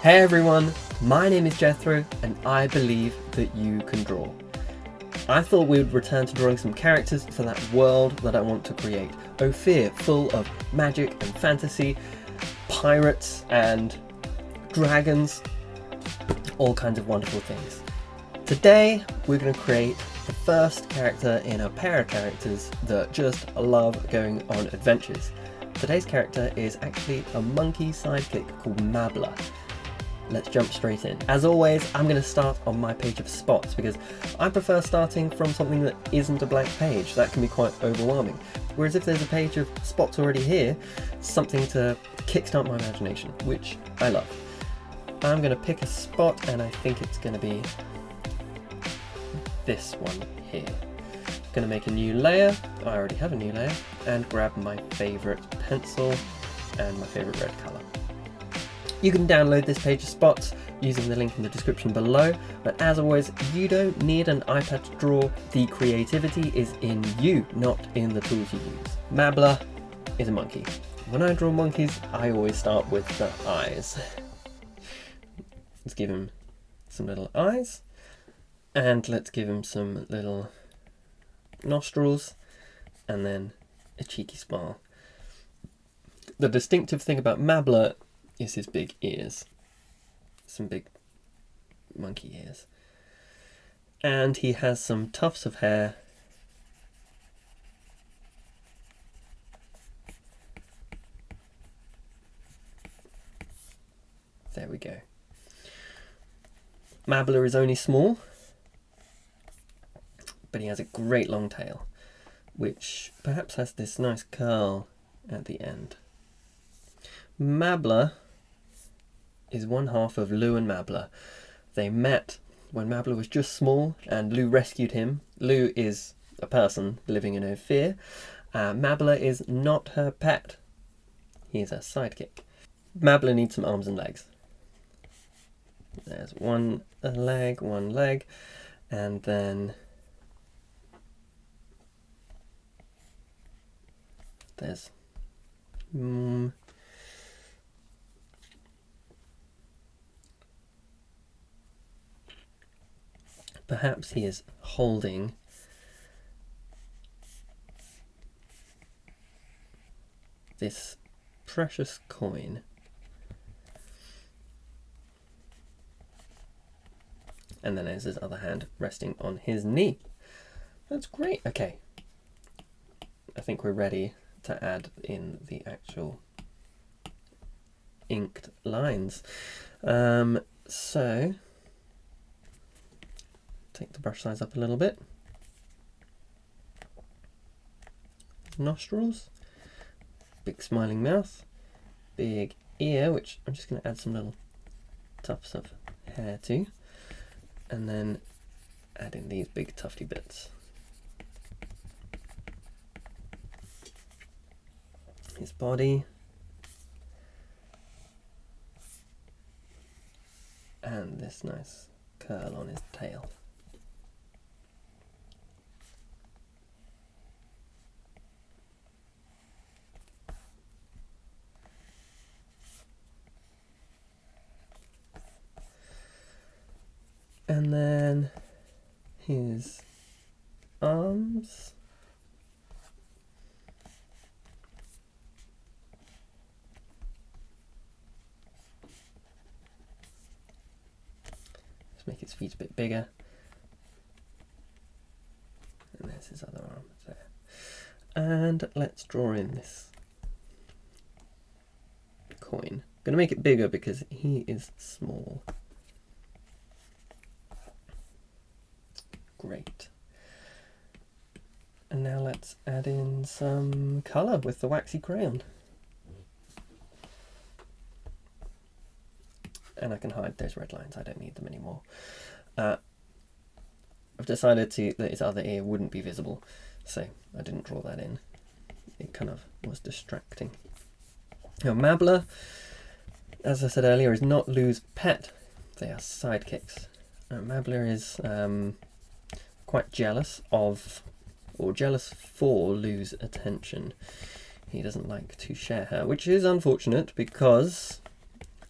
Hey everyone, my name is Jethro and I believe that you can draw. I thought we would return to drawing some characters for that world that I want to create. Ophir, full of magic and fantasy, pirates and dragons, all kinds of wonderful things. Today we're going to create the first character in a pair of characters that just love going on adventures. Today's character is actually a monkey sidekick called Mabla. Let's jump straight in. As always, I'm going to start on my page of spots because I prefer starting from something that isn't a blank page. That can be quite overwhelming. Whereas if there's a page of spots already here, something to kickstart my imagination, which I love. I'm going to pick a spot and I think it's going to be this one here. I'm going to make a new layer. I already have a new layer, and grab my favourite pencil and my favourite red colour. You can download this page of spots using the link in the description below, but as always, you don't need an iPad to draw. The creativity is in you, not in the tools you use. Mabla is a monkey. When I draw monkeys, I always start with the eyes. Let's give him some little eyes, and let's give him some little nostrils, and then a cheeky smile. The distinctive thing about Mabla is his big ears, some big monkey ears, and he has some tufts of hair there we go. Mabla is only small, but he has a great long tail, which perhaps has this nice curl at the end. Mabla is one half of Lou and Mabla. They met when Mabla was just small and Lou rescued him. Lou is a person living in Ophir. Mabla is not her pet. He is her sidekick. Mabla needs some arms and legs. There's one leg, and then there's perhaps he is holding this precious coin. And then there's his other hand resting on his knee. That's great. Okay. I think we're ready to add in the actual inked lines. So take the brush size up a little bit. Nostrils, big smiling mouth, big ear, which I'm just going to add some little tufts of hair to, and then add in these big tufty bits. His body, and this nice curl on his tail. And then his arms. Let's make his feet a bit bigger. And there's his other arm there. And let's draw in this coin. I'm going to make it bigger because he is small. Great. And now let's add in some colour with the waxy crayon. And I can hide those red lines, I don't need them anymore. I've decided that his other ear wouldn't be visible, so I didn't draw that in. It kind of was distracting. Now Mabla, as I said earlier, is not Lou's pet. They are sidekicks. Mabla is quite jealous of, or jealous for, Lou's attention. He doesn't like to share her, which is unfortunate because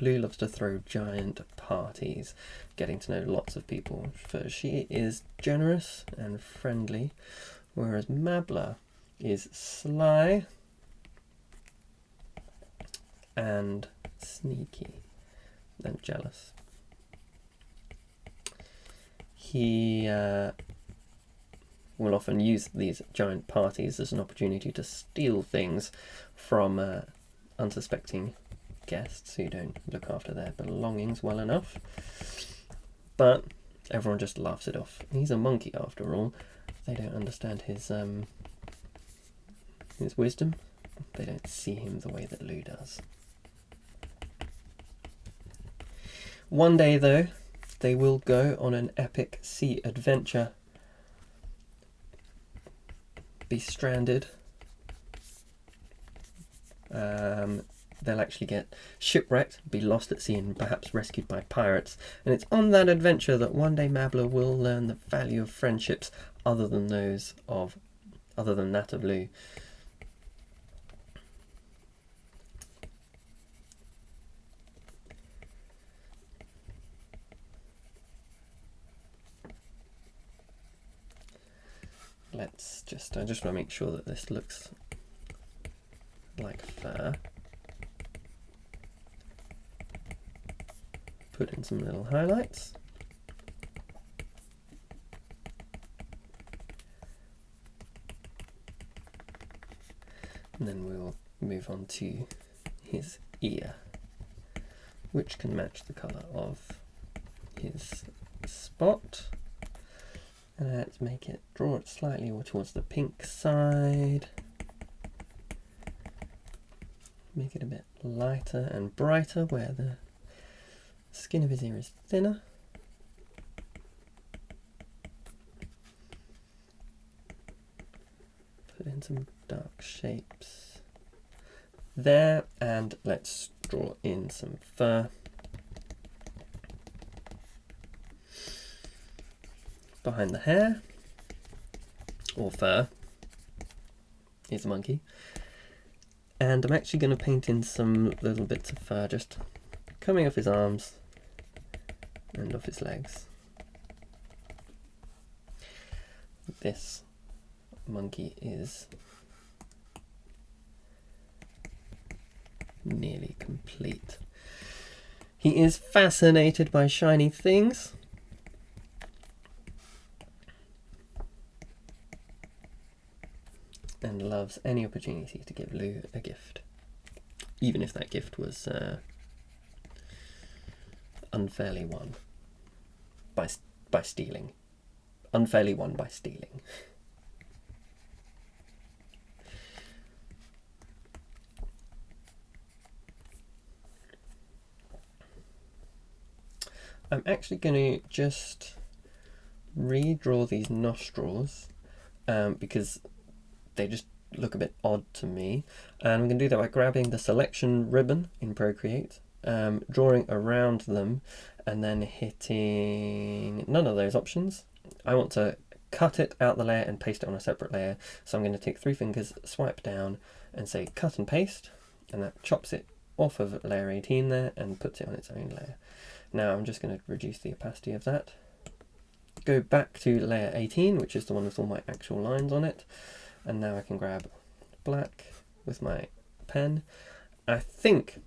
Lou loves to throw giant parties, getting to know lots of people. For she is generous and friendly, whereas Mabla is sly and sneaky and jealous. He will often use these giant parties as an opportunity to steal things from unsuspecting guests who don't look after their belongings well enough. But everyone just laughs it off. He's a monkey after all. They don't understand his wisdom. They don't see him the way that Lou does. One day though, they will go on an epic sea adventure. Be stranded. They'll actually get shipwrecked, be lost at sea, and perhaps rescued by pirates. And it's on that adventure that one day Mabla will learn the value of friendships other than that of Lou. I just want to make sure that this looks like fur. Put in some little highlights. And then we'll move on to his ear, which can match the colour of his spot. And let's draw it slightly more towards the pink side. Make it a bit lighter and brighter where the skin of his ear is thinner. Put in some dark shapes there, and let's draw in some fur. Behind the hair, or fur, is a monkey. And I'm actually going to paint in some little bits of fur just coming off his arms and off his legs. This monkey is nearly complete. He is fascinated by shiny things. And loves any opportunity to give Lou a gift, even if that gift was unfairly won by stealing. Unfairly won by stealing. I'm actually going to just redraw these nostrils because they just look a bit odd to me, and I'm going to do that by grabbing the selection ribbon in Procreate, drawing around them, and then hitting none of those options. I want to cut it out the layer and paste it on a separate layer, so I'm going to take 3 fingers, swipe down and say cut and paste, and that chops it off of layer 18 there and puts it on its own layer. Now I'm just going to reduce the opacity of that, go back to layer 18, which is the one with all my actual lines on it. And now I can grab black with my pen. I think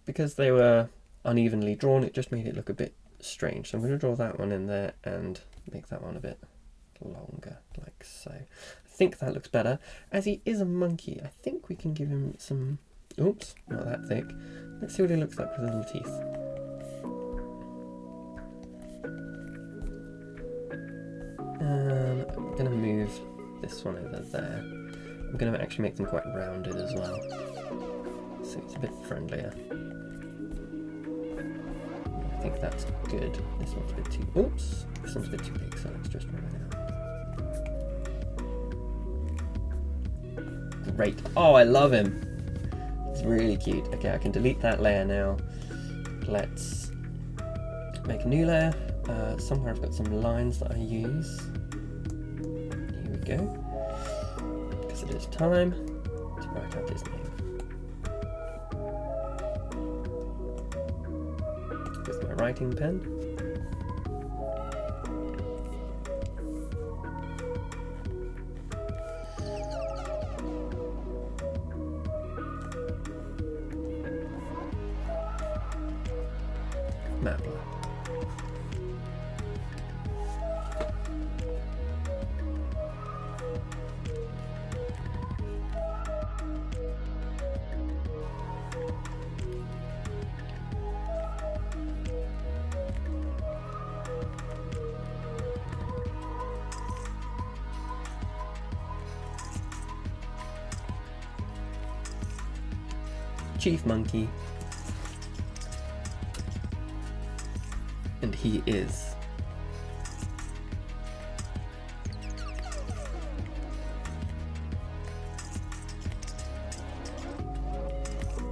because they were unevenly drawn, it just made it look a bit strange. So I'm going to draw that one in there and make that one a bit longer, like so. I think that looks better. As he is a monkey, I think we can give him some... Oops, not that thick. Let's see what he looks like with little teeth. I'm going to move this one over there. I'm going to actually make them quite rounded as well, so it's a bit friendlier. I think that's good. This one's a bit too... Oops! This one's a bit too big, so let's just remove it out. Great! Oh, I love him! He's really cute. Okay, I can delete that layer now. Let's make a new layer. Somewhere I've got some lines that I use. Here we go. Because it is time to write out his name. a writing pen. Mabla. Chief Monkey, and he is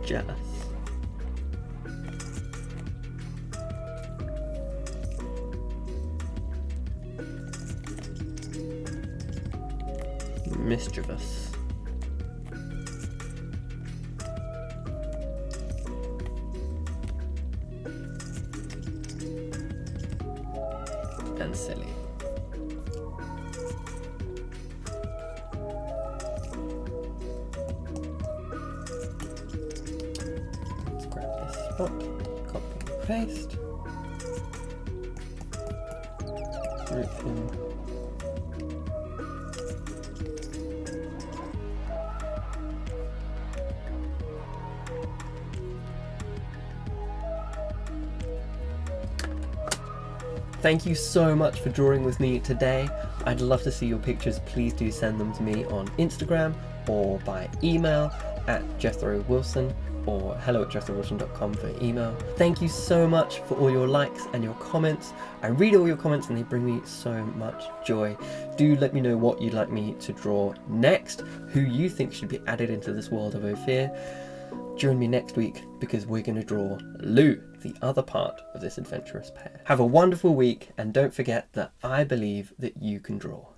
jealous. Mischievous. And silly. Let's grab this spot, copy and paste, group him. Thank you so much for drawing with me today. I'd love to see your pictures. Please do send them to me on Instagram or by email at Jethro Wilson or hello@jethrowilson.com for email. Thank you so much for all your likes and your comments. I read all your comments and they bring me so much joy. Do let me know what you'd like me to draw next, who you think should be added into this world of Ophir. Join me next week because we're going to draw Lou, the other part of this adventurous pair. Have a wonderful week and don't forget that I believe that you can draw.